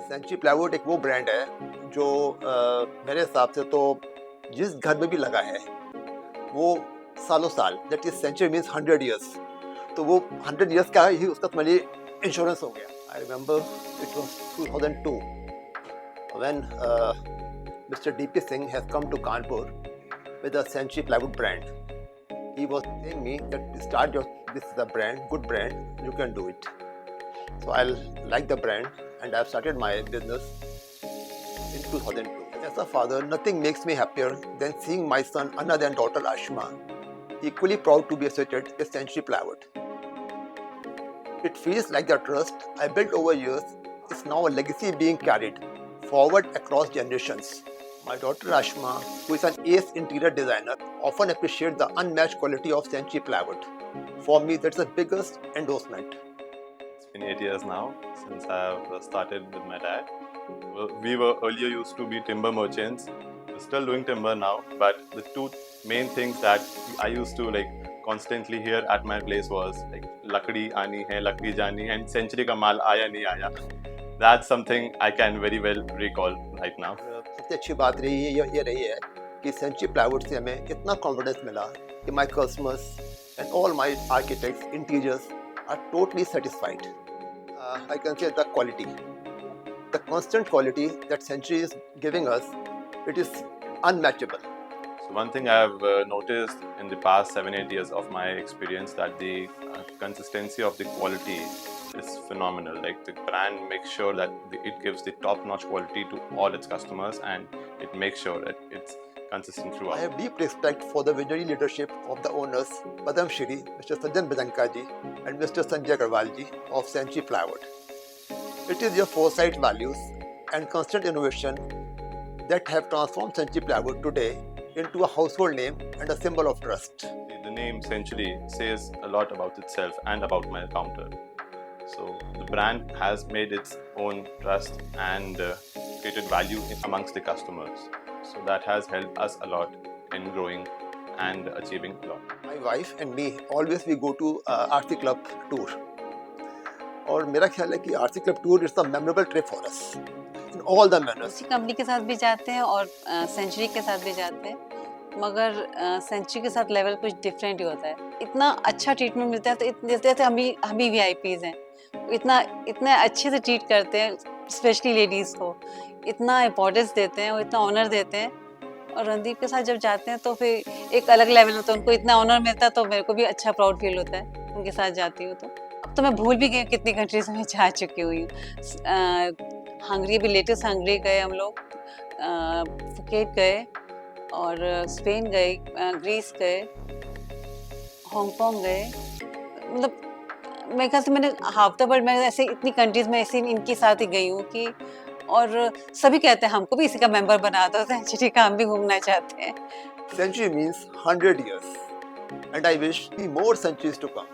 Century plywood एक वो brand है जो मेरे हिसाब से तो जिस घर में भी लगा है वो सालों साल, that is century means 100 years, तो वो 100 years का ही उसका तुम्हारे इंश्योरेंस हो गया. I remember it was 2002 when Mr. DP Singh has come to Kanpur with a Century Plywood brand. He was saying me that start your, this is a brand, good brand, you can do it. So I like the brand and I've started my business in 2002. As a father, nothing makes me happier than seeing my son Anand and daughter Ashma equally proud to be associated with Century Plywood. It feels like the trust I built over years is now a legacy being carried forward across generations. My daughter Ashma, who is an ace interior designer, often appreciates the unmatched quality of Century Plywood. For me, that's the biggest endorsement. It's been 8 years now since I've started with my dad. We were earlier used to be timber merchants. We're still doing timber now, but the two main things that I used to constantly hear at my place was like "lakdi aani hai, lakdi jani hai," and "century ka maal aaya nahi aaya." That's something I can very well recall right now. सबसे अच्छी बात रही है ये रही है कि century plywood से हमें इतना कॉन्फिडेंस मिला कि my customers and all my architects interiors are totally satisfied. I can say the quality, the constant quality that Century is giving us, it is unmatchable. So one thing I've noticed in the past 7-8 years of my experience that the consistency of the quality is phenomenal. Like the brand makes sure that it gives the top-notch quality to all its customers, and it makes sure that it's consistent throughout. I have deep respect for the visionary leadership of the owners, Padam Shri, Mr. Sanjan Bidanka ji and Mr. Sanjay Agarwal ji of Century Plywood. It is your foresight, values and constant innovation that have transformed Century Plywood today into a household name and a symbol of trust. The name Century says a lot about itself and about my counter. So the brand has made its own trust and created value amongst the customers. So that has helped us a lot in growing and achieving a lot. My wife and me always we go to RC Club tour. और मेरा ख्याल है कि RC club tour is the memorable trip for us in all the manners. उसी company के साथ भी जाते हैं और सेंचुरी के साथ भी जाते हैं, मगर सेंचुरी के साथ लेवल कुछ डिफरेंट ही होता है. इतना अच्छा ट्रीटमेंट मिलता है, तो जैसे हम भी वीआईपीज हैं, इतना अच्छे से ट्रीट करते हैं, स्पेशली लेडीज़ को इतना इम्पोर्टेंस देते हैं और इतना ऑनर देते हैं. और रणदीप के साथ जब जाते हैं तो फिर एक अलग लेवल होता है, उनको इतना ऑनर मिलता है तो मेरे को भी अच्छा प्राउड फील होता है उनके साथ जाती हूँ. अब तो मैं भूल भी गई कितनी कंट्रीज में जा चुकी हुई हूँ. हंगरी भी, लेटेस्ट हंगरी गए हम लोग, फुकेट गए और स्पेन गए, ग्रीस गए, हांगकांग गए. मतलब मेरे ख्याल से मैंने हफ्ता भर मैं ऐसे इतनी कंट्रीज में ऐसे इनके साथ ही गई हूँ कि, और सभी कहते हैं हमको भी इसी का मेंबर बना दो, सेंचुरी का हम भी घूमना चाहते हैं. Century means 100 years and I wish more centuries to come.